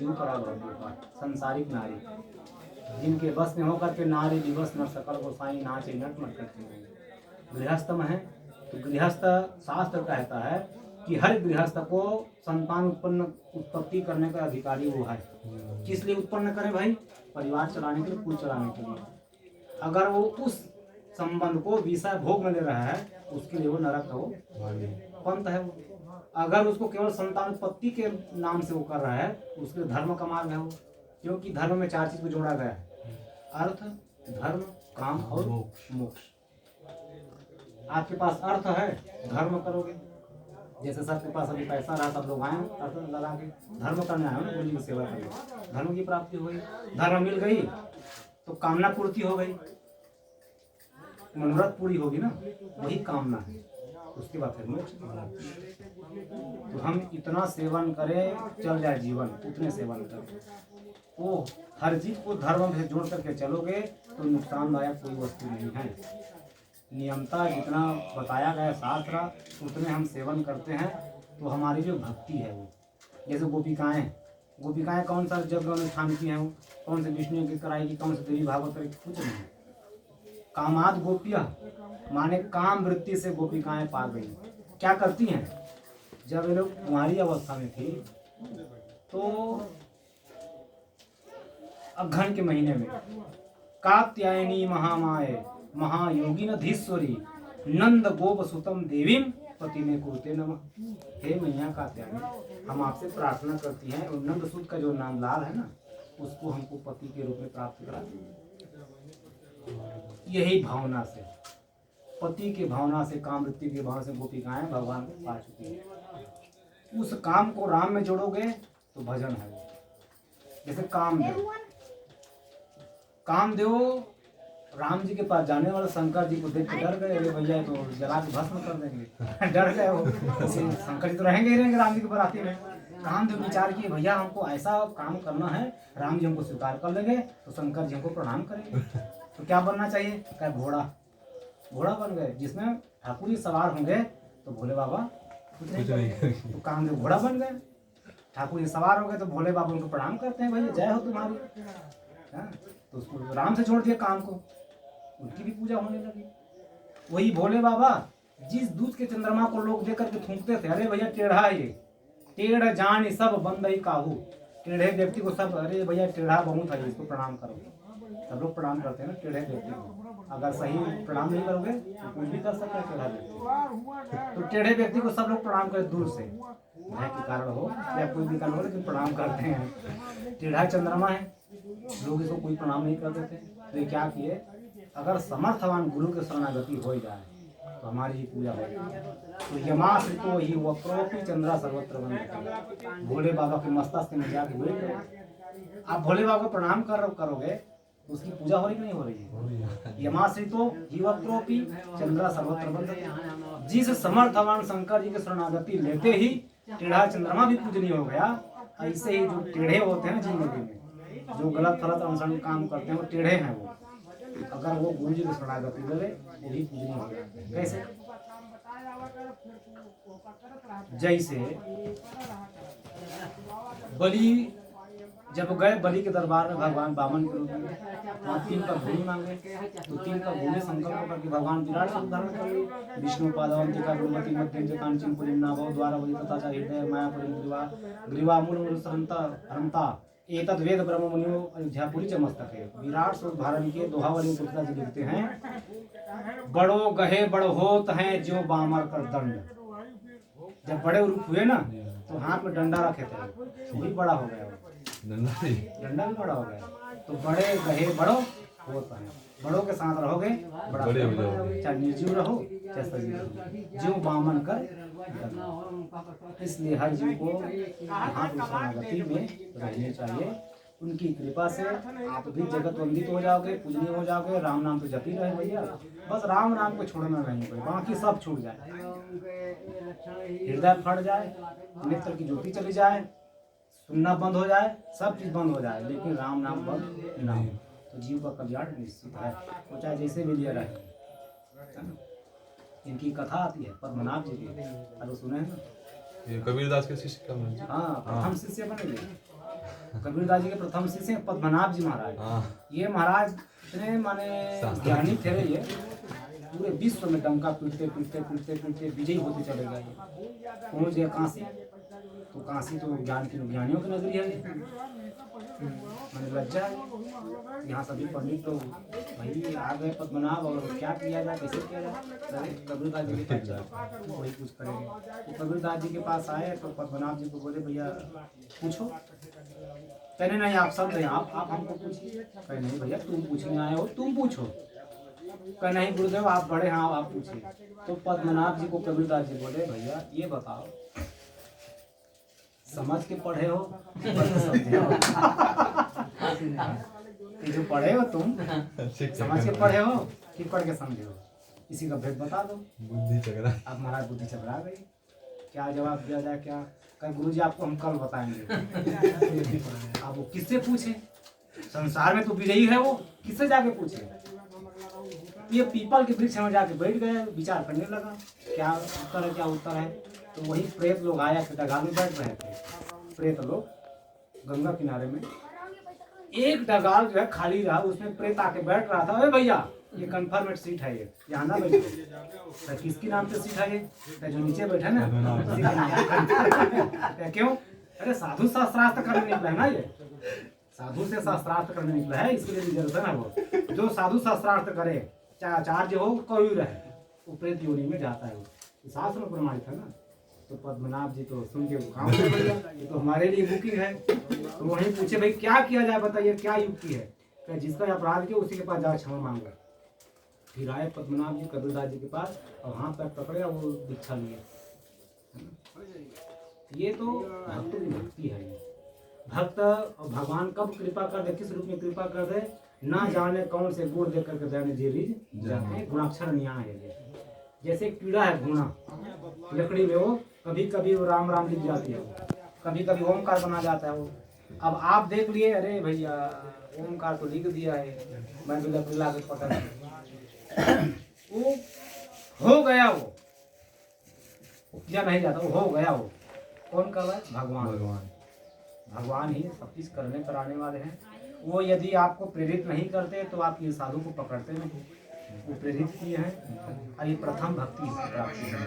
जीव परा भव संसारिक नारी, जिनके बस में होकर के नारी दिवस न सकल गोसाई नाचे नट मट करते हैं। गृहस्थ में है तो गृहस्थ शास्त्र कहता है कि हर गृहस्थ को संतान उत्पत्ति करने का अधिकारी वो है। किस लिए उत्पन्न करे भाई? परिवार चलाने के लिए, कुल चलाने के लिए। अगर वो उस संबंध को विषय भोग में ले रहा है उसके लिए वो नरक है, वो पंथ है वो। अगर उसको केवल संतान उत्पत्ति के नाम से वो कर रहा है उसके लिए धर्म का मार्ग है वो, क्योंकि धर्म में 4 चीज को जोड़ा गया है, अर्थ, धर्म, काम और मोक्ष। आपके पास अर्थ है, धर्म करोगे। जैसे सबके पास अभी पैसा रहा, सब लोग आए अर्थ लगा के धर्म करने आए ना, गुरु जी की सेवा करने, धर्म की प्राप्ति हो गई। धर्म मिल गई तो कामना पूर्ति हो गई, मनोरथ पूरी होगी ना, वही कामना है। उसके बाद फिर मोक्ष। तो हम इतना सेवन करें चल जाए जीवन, उतने सेवन करें। वो हर चीज को धर्म से जोड़ करके चलोगे तो नुकसानदायक कोई वस्तु नहीं है। नियमता जितना बताया गया शास्त्र उतने हम सेवन करते हैं तो हमारी जो भक्ति है वो, जैसे गोपिकाएं कौन सा जग अनुष्ठान की हैं, कौन से विष्णु की कराएगी, कौन से देवी भागवत करेगी, कुछ नहीं। कामाद गोपिया माने काम वृत्ति से गोपिकाएं पा गई। क्या करती हैं? जब ये लोग कुंवारी अवस्था में थी तो अघन के महीने में कात्यायनी महामाये महायोगिन धीश्वरी नंद गोप सुतम देवीम पति में कुरुते नमः। हे मैया कात्यायनी, हम आपसे प्रार्थना करती हैं और नंद सूत का जो नाम लाल है ना, उसको हमको पति के रूप में प्राप्त करा दीजिए। यही भावना से, पति के भावना से, काम वृत्ति की भावना से गोपिकाएं भगवान को पा चुकी है। उस काम को राम में जोड़ोगे तो भजन है। जैसे कामदेव राम जी के पास जाने वाले शंकर जी को देख के डर गए, अरे भैया तो जला के भस्म कर देंगे डर गए वो। शंकर जी तो रहेंगे ही रहेंगे राम जी के बराती में। कामदेव विचार किए भैया हमको ऐसा काम करना है, राम जी हमको स्वीकार कर लेंगे तो शंकर जी हमको प्रणाम करेंगे। तो क्या बनना चाहिए? क्या घोड़ा बन गए, जिसमें ठाकुर जी सवार होंगे तो भोले बाबा कुछ नहीं। तो कामदेव घोड़ा बन गए, ठाकुर जी सवार हो गए तो भोले बाबा उनको प्रणाम करते हैं, भैया जय हो तुम्हारी। तो उसको राम से छोड़ दिया काम को, उनकी भी पूजा होने लगी। वही भोले बाबा जिस दूध के चंद्रमा को लोग देख करके थूकते थे, अरे भैया टेढ़ा है ये, टेढ़ जान सब बंद ही काहू। टेढ़े व्यक्ति को सब, अरे भैया टेढ़ा बहुत है, इसको प्रणाम करो। सब लोग प्रणाम करते हैं ना टेढ़े व्यक्ति को। अगर सही प्रणाम नहीं करोगे तो कुछ भी कर सकते हैं टेढ़ा व्यक्ति। तो टेढ़े व्यक्ति को सब लोग प्रणाम करें दूर से, भय के कारण हो या कोई भी कारण हो, लेकिन प्रणाम करते हैं। टेढ़ा चंद्रमा है, लोग इसको कोई प्रणाम नहीं करते थे। तो ये क्या किए, अगर समर्थवान गुरु के शरणागति हो जाए तो हमारी पूजा हो जाए। तो यमाश्रितो ही वक्रोपी चंद्रा सर्वत्र बंद। भोले बाबा के मस्तक में जाके बैठ गए। आप भोले बाबा को प्रणाम करोगे उसकी पूजा हो रही कि नहीं हो रही है? यमाश्रितो ही वक्रोपी चंद्रा सर्वत्र बंद। जिस समर्थवान शंकर जी के शरणागति लेते ही टेढ़ा चंद्रमा भी पूजनीय हो गया, ऐसे ही जो टेढ़े होते हैं जिंदगी में, जो गलत फलत अनुसरण काम करते हैं वो टेढ़े हैं, वो अगर वो गुरु जी की शरणागति ले वो भी पूजनीय हो जाते हैं। कैसे? जैसे बलि जब गए बलि के दरबार में भगवान बामन के रूप में, वहाँ 3 का भूमि मांगे तो 3 का भूमि संकल्प करके भगवान विराट स्वरूप धारण कर लिए। विष्णु पादवंतिका गुरुमती मध्यम कांचन पुरी नाभव द्वारा वही तथा हृदय मायापुरी ग्रीवा मूल हरंता एतद वेद ब्रह्म मुनियो अयोध्यापुरी च मस्तक है। विराट स्वरूप धारण के दोहावली पुस्तक जी लिखते हैं, बड़ो गहे बड़ होत हैं जो बामर कर दंड। जब बड़े रूप हुए ना तो हाथ में डंडा रखे थे, वही बड़ा हो गया, डंडा भी बड़ा हो गया। तो बड़े गहे बड़ो होता है, बड़ों के साथ रहोगे बड़ा हो जाओगे, चाहे निर्जीव रहो चाहे सजीव रहो, जीव बामन कर। इसलिए हर जीव को यहाँ की शरणागति में रहने चाहिए। उनकी कृपा से आप भी जगत वंदित हो जाओगे, पूजनीय हो जाओगे। राम नाम तो जपी रहे भैया, बस राम नाम को छोड़ना नहीं कोई, बाकी सब छूट जाए, हृदय फट जाए, नेत्र की ज्योति चली जाए, सुनना बंद हो जाए, सब चीज बंद हो जाए, लेकिन राम नाम बंद ना हो तो जीव का कल्याण निश्चित है। वो चाहे जैसे भी लिया रहे। इनकी कथा आती है पद्मनाभ जी की, अरे सुने हैं ना, ये कबीरदास के शिष्य का। हाँ, हम शिष्य बने। कबीरदास जी के प्रथम शिष्य पद्मनाभ जी महाराज। ये महाराज इतने माने ज्ञानी थे ये, पूरे विश्व में डंका पीटते पीटते पीटते पीटते विजयी होते चले गए। पहुंच गए काशी, तो काशी तो ज्ञानियों की नगरी है। मैंने लज्जा है, यहाँ सभी पंडित तो भाई आ गए पद्मनाभ, और क्या किया जाए, कैसे किया जाए, कबीरदास जी के पास वही कुछ करेंगे। तो कबीरदास जी के पास आए तो पद्मनाभ जी को बोले भैया पूछो। कहने नहीं आप सब आप हमको पूछिए। कहे नहीं भैया तुम पूछने आए हो, तुम पूछो। कहे नहीं गुरुदेव आप बड़े, हाँ आप पूछिए। तो पद्मनाभ जी को कबीरदास जी बोले भैया ये बताओ, समझ के पढ़े हो समझे हो? ये जो पढ़े हो तुम समझ के पढ़े हो कि पढ़ के समझे हो, इसी का भेद बता दो। बुद्धि चकरा, अब महाराज बुद्धि चकरा गई, क्या जवाब दिया जाए क्या। कहे गुरुजी आपको हम कल बताएंगे। अब वो किससे पूछे, संसार में तो विजयी है वो, किससे जाके पूछे। ये पीपल के वृक्ष में जाके बैठ गए, विचार करने लगा क्या उत्तर है क्या उत्तर है। तो वही प्रेत लोग आया कि डगाल में बैठ रहे थे, प्रेत लोग गंगा किनारे में, एक डगाल जो है खाली रहा, उसमें प्रेत आके बैठ रहा था। अरे भैया ये कन्फर्मेट सीट है, ये यहाँ ना बैठो। तो किसके नाम पे सीट है ये, तो जो नीचे बैठा ना उसी के नाम। क्यों, अरे साधु शास्त्रार्थ करने निकला है ना, ये साधु से शास्त्रार्थ करने निकला है, इसके लिए रिजर्वेशन है। वो जो साधु शास्त्रार्थ करे, चाहे आचार्य हो कोई रहे, वो प्रेत योनि में जाता है। वो शास्त्र में प्रमाणित है ना। तो पद्मनाभ जी तो सुन के काम कर लिया, ये तो हमारे लिए बुकिंग है। तो वहीं पूछे भाई क्या किया जाए, बताइए क्या युक्ति है। क्या जिसका अपराध किया उसी के पास जाकर क्षमा मांगा। फिर आए पद्मनाभ जी कबीरदास जी के पास और हाथ पैर पकड़े और वो दीक्षा लिए। ये तो भक्तों की भक्ति है। ये भक्त और भगवान कब कृपा कर दे, किस रूप में कृपा कर दे, ना जाने कौन से गुण देख करके जाने जे रीज जाते। गुणाक्षर न्याय है ये। जैसे कीड़ा है गुणा, लकड़ी में वो कभी कभी वो राम राम लिख जाती है, कभी कभी ओमकार बना जाता है वो। अब आप देख लिए अरे भैया ओमकार तो लिख दिया है, मैं तो लकड़ी ला के पता नहीं, वो हो गया, वो किया नहीं जाता, वो हो गया। वो कौन कर रहा है, भगवान। भगवान ही सब चीज करने कराने वाले हैं। वो यदि आपको प्रेरित नहीं करते तो आप ये साधु को पकड़ते नहीं, वो प्रेरित किए हैं। और ये प्रथम भक्ति प्राप्ति है।